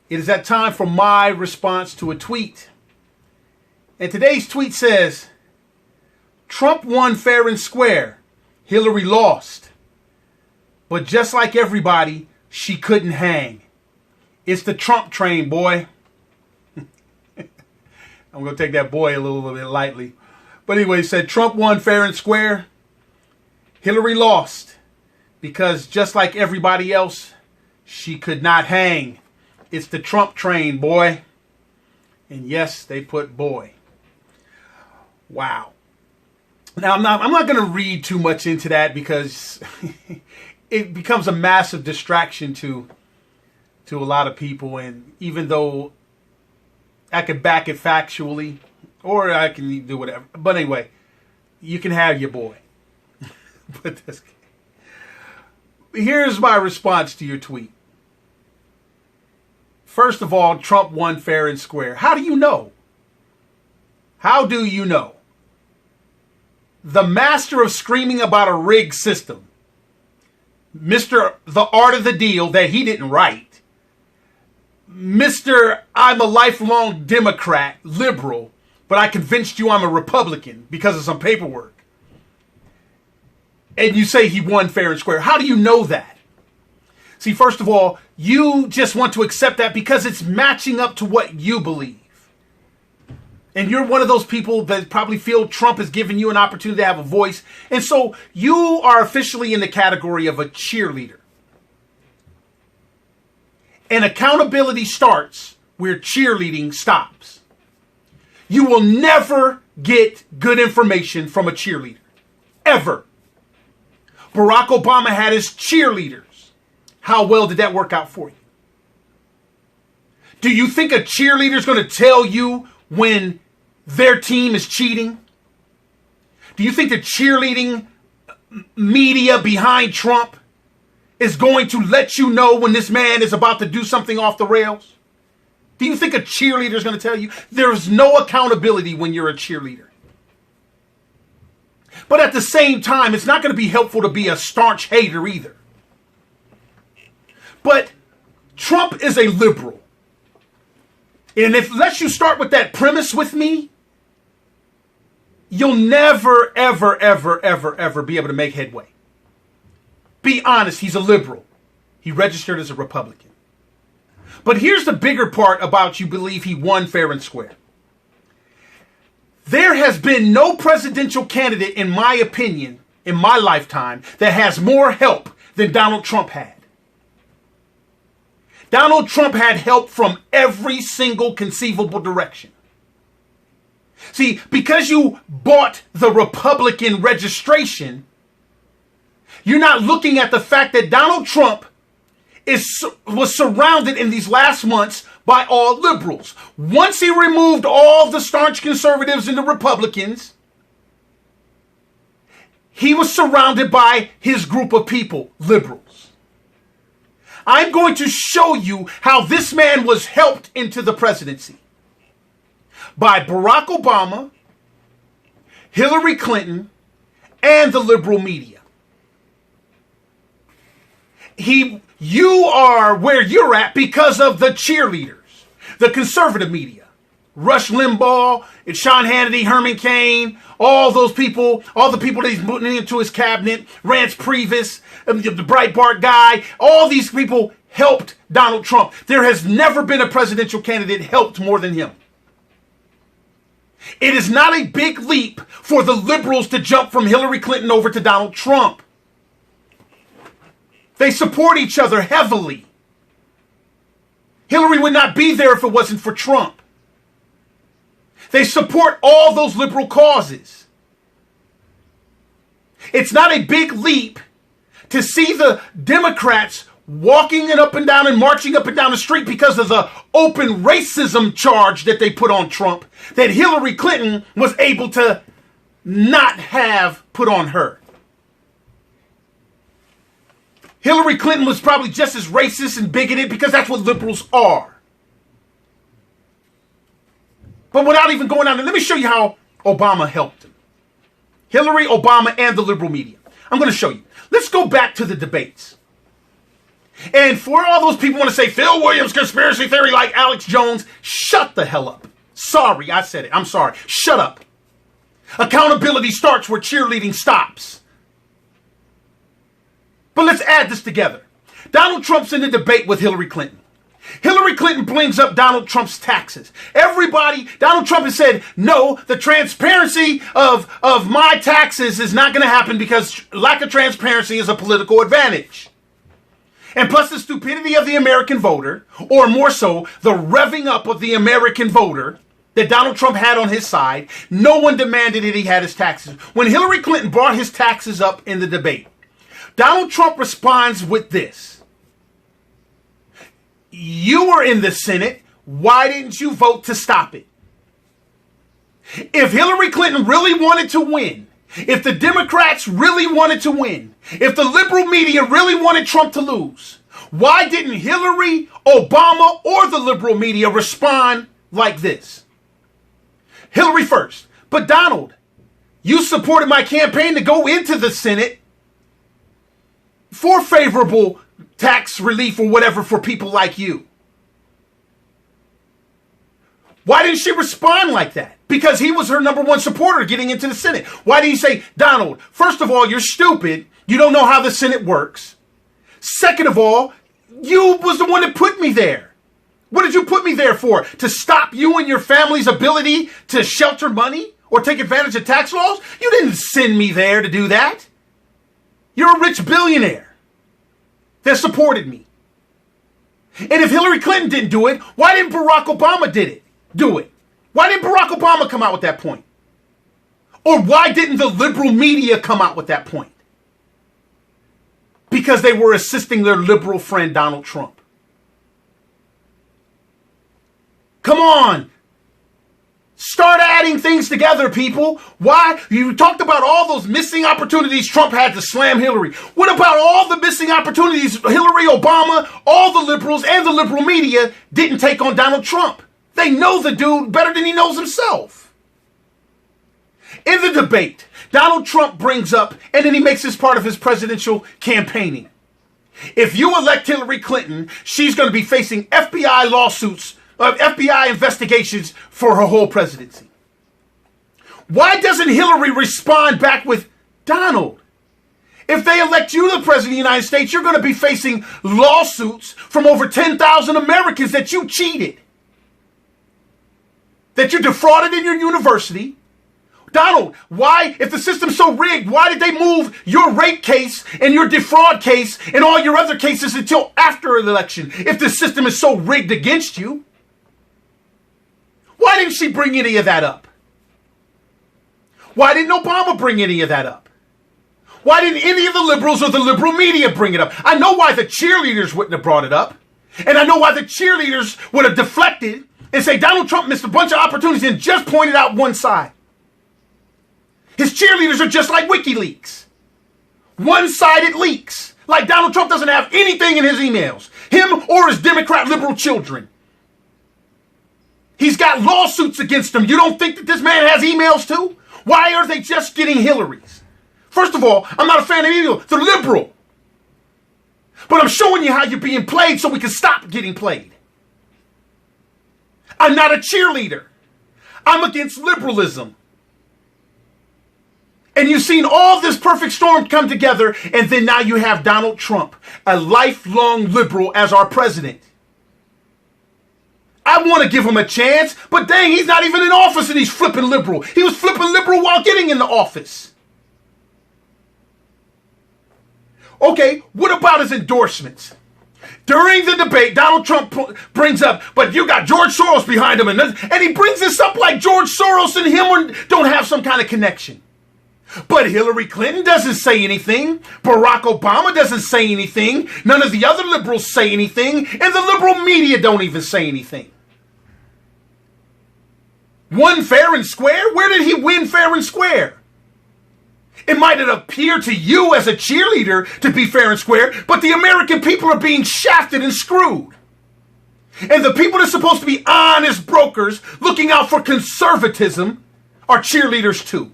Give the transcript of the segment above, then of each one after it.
It is that time for my response to a tweet. And today's tweet says, Trump won fair and square. Hillary lost. But just like everybody, she couldn't hang. It's the Trump train, boy. I'm going to take that boy a little bit lightly. But anyway, it said Trump won fair and square. Hillary lost. Because just like everybody else, she could not hang. It's the Trump train, boy. And yes, they put boy. Wow. Now, I'm not going to read too much into that because it becomes a massive distraction to a lot of people. And even though I can back it factually, or I can do whatever. But anyway, you can have your boy. But here's my response to your tweet. First of all, Trump won fair and square. How do you know? How do you know? The master of screaming about a rigged system, Mr. The Art of the Deal that he didn't write, Mr. I'm a lifelong Democrat, liberal, but I convinced you I'm a Republican because of some paperwork. And you say he won fair and square. How do you know that? See, first of all, you just want to accept that because it's matching up to what you believe. And you're one of those people that probably feel Trump has given you an opportunity to have a voice. And so you are officially in the category of a cheerleader. And accountability starts where cheerleading stops. You will never get good information from a cheerleader. Ever. Barack Obama had his cheerleaders. How well did that work out for you? Do you think a cheerleader is going to tell you when their team is cheating? Do you think the cheerleading media behind Trump is going to let you know when this man is about to do something off the rails? Do you think a cheerleader is going to tell you? There's no accountability when you're a cheerleader. But at the same time, it's not going to be helpful to be a staunch hater either. But Trump is a liberal. And unless you start with that premise with me, you'll never, ever, ever, ever, ever be able to make headway. Be honest, he's a liberal. He registered as a Republican. But here's the bigger part about you believe he won fair and square. There has been no presidential candidate, in my opinion, in my lifetime, that has more help than Donald Trump had. Donald Trump had help from every single conceivable direction. See, because you bought the Republican registration, you're not looking at the fact that Donald Trump was surrounded in these last months by all liberals. Once he removed all the staunch conservatives and the Republicans, he was surrounded by his group of people, liberals. I'm going to show you how this man was helped into the presidency by Barack Obama, Hillary Clinton, and the liberal media. You are where you're at because of the cheerleaders, the conservative media. Rush Limbaugh, Sean Hannity, Herman Cain, all those people, all the people that he's putting into his cabinet, Rance Priebus, the Breitbart guy, all these people helped Donald Trump. There has never been a presidential candidate helped more than him. It is not a big leap for the liberals to jump from Hillary Clinton over to Donald Trump. They support each other heavily. Hillary would not be there if it wasn't for Trump. They support all those liberal causes. It's not a big leap to see the Democrats walking it up and down and marching up and down the street because of the open racism charge that they put on Trump, that Hillary Clinton was able to not have put on her. Hillary Clinton was probably just as racist and bigoted because that's what liberals are. But without even going on, let me show you how Obama helped him. Hillary, Obama, and the liberal media. I'm going to show you. Let's go back to the debates. And for all those people want to say Phil Williams conspiracy theory like Alex Jones, shut the hell up. Sorry, I said it. I'm sorry. Shut up. Accountability starts where cheerleading stops. But let's add this together. Donald Trump's in the debate with Hillary Clinton. Hillary Clinton brings up Donald Trump's taxes. Donald Trump has said, no, the transparency of my taxes is not going to happen because lack of transparency is a political advantage. And plus the stupidity of the American voter, or more so, the revving up of the American voter that Donald Trump had on his side, no one demanded that he had his taxes. When Hillary Clinton brought his taxes up in the debate, Donald Trump responds with this. You were in the Senate. Why didn't you vote to stop it? If Hillary Clinton really wanted to win, if the Democrats really wanted to win, if the liberal media really wanted Trump to lose, why didn't Hillary, Obama, or the liberal media respond like this? Hillary first. But Donald, you supported my campaign to go into the Senate for favorable tax relief or whatever for people like you. Why didn't she respond like that? Because he was her number one supporter getting into the Senate. Why didn't he say, Donald, first of all, you're stupid. You don't know how the Senate works. Second of all, you was the one that put me there. What did you put me there for? To stop you and your family's ability to shelter money or take advantage of tax laws? You didn't send me there to do that. You're a rich billionaire that supported me. And if Hillary Clinton didn't do it, why didn't Barack Obama do it? Why didn't Barack Obama come out with that point? Or why didn't the liberal media come out with that point? Because they were assisting their liberal friend Donald Trump. Come on. Start adding things together, people. Why? You talked about all those missing opportunities Trump had to slam Hillary. What about all the missing opportunities Hillary, Obama, all the liberals, and the liberal media didn't take on Donald Trump? They know the dude better than he knows himself. In the debate, Donald Trump brings up, and then he makes this part of his presidential campaigning. If you elect Hillary Clinton, she's going to be facing FBI lawsuits, FBI investigations for her whole presidency. Why doesn't Hillary respond back with, Donald, if they elect you the president of the United States, you're going to be facing lawsuits from over 10,000 Americans that you cheated, that you defrauded in your university. Donald, why, if the system's so rigged, why did they move your rape case and your defraud case and all your other cases until after the election if the system is so rigged against you? Why didn't she bring any of that up? Why didn't Obama bring any of that up? Why didn't any of the liberals or the liberal media bring it up? I know why the cheerleaders wouldn't have brought it up. And I know why the cheerleaders would have deflected and say Donald Trump missed a bunch of opportunities and just pointed out one side. His cheerleaders are just like WikiLeaks. One-sided leaks. Like Donald Trump doesn't have anything in his emails. Him or his Democrat liberal children. He's got lawsuits against him. You don't think that this man has emails too? Why are they just getting Hillary's? First of all, I'm not a fan of either. They're liberal. But I'm showing you how you're being played so we can stop getting played. I'm not a cheerleader. I'm against liberalism. And you've seen all this perfect storm come together, and then now you have Donald Trump, a lifelong liberal, as our president. I want to give him a chance, but dang, he's not even in office and he's flipping liberal. He was flipping liberal while getting in the office. Okay, what about his endorsements? During the debate, Donald Trump brings up, but you got George Soros behind him, and he brings this up like George Soros and him don't have some kind of connection. But Hillary Clinton doesn't say anything. Barack Obama doesn't say anything. None of the other liberals say anything. And the liberal media don't even say anything. Won fair and square? Where did he win fair and square? It might appear to you as a cheerleader to be fair and square, but the American people are being shafted and screwed. And the people that are supposed to be honest brokers looking out for conservatism are cheerleaders too.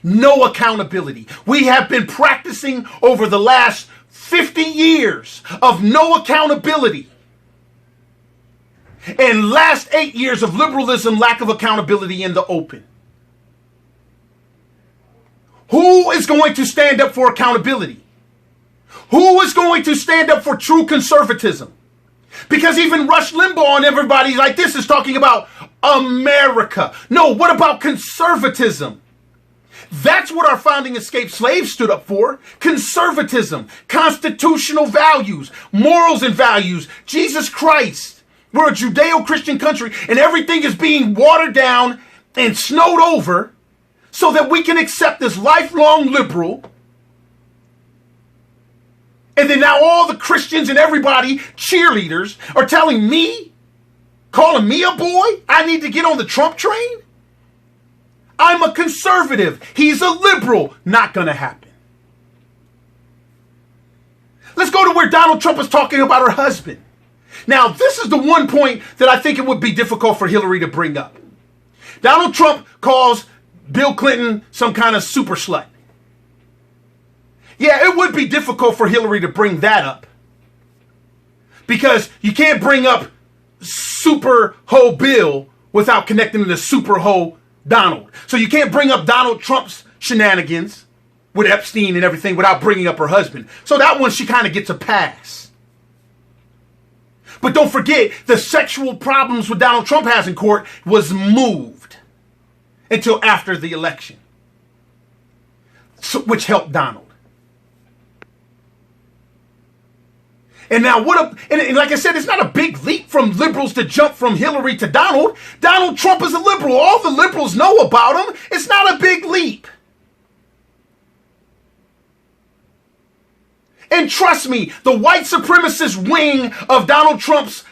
No accountability. We have been practicing over the last 50 years of no accountability and last 8 years of liberalism, lack of accountability in the open. Who is going to stand up for accountability? Who is going to stand up for true conservatism? Because even Rush Limbaugh and everybody like this is talking about America. No, what about conservatism? That's what our founding escaped slaves stood up for. Conservatism, constitutional values, morals and values, Jesus Christ. We're a Judeo-Christian country and everything is being watered down and snowed over so that we can accept this lifelong liberal. And then now all the Christians and everybody, cheerleaders, are telling me, calling me a boy, I need to get on the Trump train? I'm a conservative. He's a liberal. Not going to happen. Let's go to where Donald Trump is talking about her husband. Now, this is the one point that I think it would be difficult for Hillary to bring up. Donald Trump calls Bill Clinton some kind of super slut. Yeah, it would be difficult for Hillary to bring that up. Because you can't bring up super ho Bill without connecting to super ho Donald. So you can't bring up Donald Trump's shenanigans with Epstein and everything without bringing up her husband. So that one, she kind of gets a pass. But don't forget, the sexual problems with Donald Trump has in court was moved until after the election, so, which helped Donald. And now and like I said, it's not a big leap from liberals to jump from Hillary to Donald. Donald Trump is a liberal. All the liberals know about him. It's not a big leap. And trust me, the white supremacist wing of Donald Trump's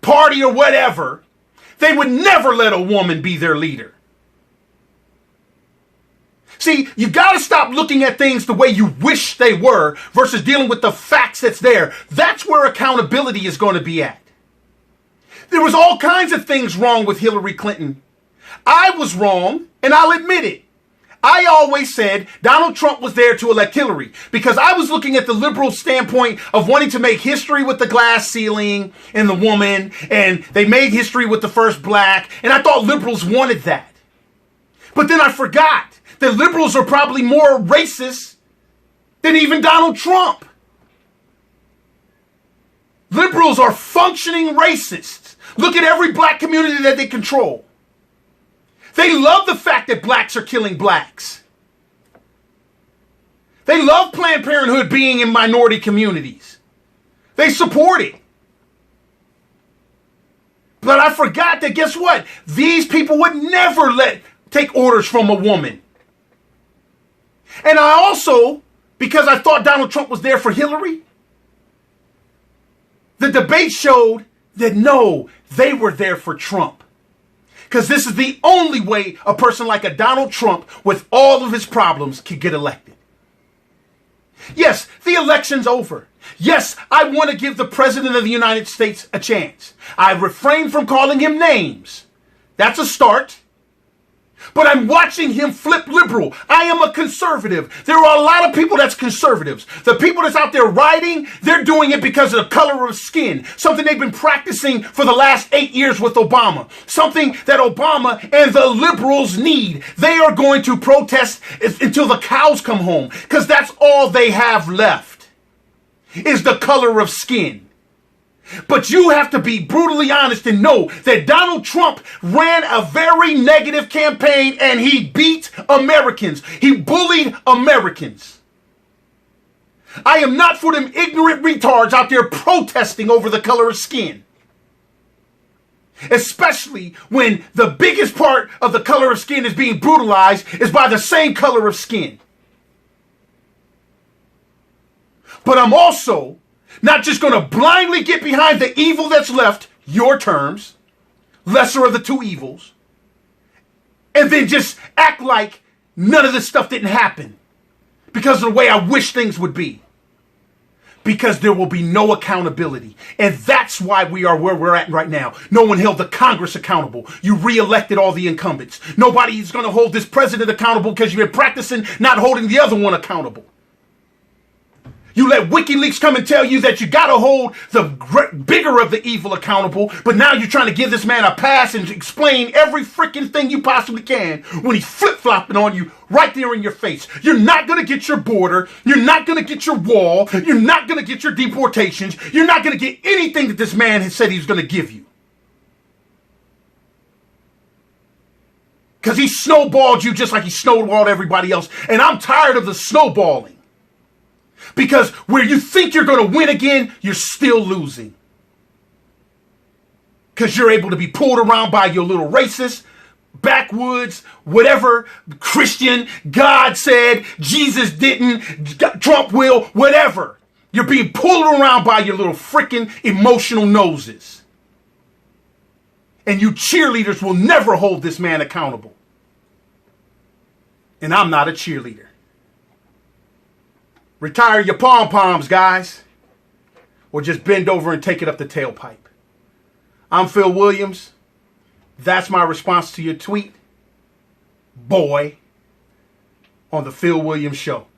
party or whatever, they would never let a woman be their leader. See, you got to stop looking at things the way you wish they were versus dealing with the facts that's there. That's where accountability is going to be at. There was all kinds of things wrong with Hillary Clinton. I was wrong, and I'll admit it. I always said Donald Trump was there to elect Hillary because I was looking at the liberal standpoint of wanting to make history with the glass ceiling and the woman, and they made history with the first black, and I thought liberals wanted that. But then I forgot that liberals are probably more racist than even Donald Trump. Liberals are functioning racists. Look at every black community that they control. They love the fact that blacks are killing blacks. They love Planned Parenthood being in minority communities. They support it. But I forgot that, guess what? These people would never take orders from a woman. And I also, because I thought Donald Trump was there for Hillary, the debate showed that no, they were there for Trump. Because this is the only way a person like a Donald Trump with all of his problems could get elected. Yes, the election's over. Yes, I want to give the President of the United States a chance. I refrain from calling him names. That's a start. But I'm watching him flip liberal. I am a conservative. There are a lot of people that's conservatives. The people that's out there rioting, they're doing it because of the color of skin. Something they've been practicing for the last 8 years with Obama. Something that Obama and the liberals need. They are going to protest until the cows come home. Because that's all they have left, is the color of skin. But you have to be brutally honest and know that Donald Trump ran a very negative campaign and he beat Americans. He bullied Americans. I am not for them ignorant retards out there protesting over the color of skin. Especially when the biggest part of the color of skin is being brutalized is by the same color of skin. But I'm also not just going to blindly get behind the evil that's left, your terms, lesser of the two evils, and then just act like none of this stuff didn't happen because of the way I wish things would be. Because there will be no accountability. And that's why we are where we're at right now. No one held the Congress accountable. You re-elected all the incumbents. Nobody's going to hold this president accountable because you've been practicing not holding the other one accountable. You let WikiLeaks come and tell you that you got to hold the bigger of the evil accountable, but now you're trying to give this man a pass and explain every freaking thing you possibly can when he's flip-flopping on you right there in your face. You're not going to get your border. You're not going to get your wall. You're not going to get your deportations. You're not going to get anything that this man has said he was going to give you. Because he snowballed you just like he snowballed everybody else. And I'm tired of the snowballing. Because where you think you're going to win again, you're still losing. Because you're able to be pulled around by your little racist, backwoods, whatever, Christian, God said, Jesus didn't, Trump will, whatever. You're being pulled around by your little freaking emotional noses. And you cheerleaders will never hold this man accountable. And I'm not a cheerleader. Retire your pom-poms, guys. Or just bend over and take it up the tailpipe. I'm Phil Williams. That's my response to your tweet. Boy. On the Phil Williams Show.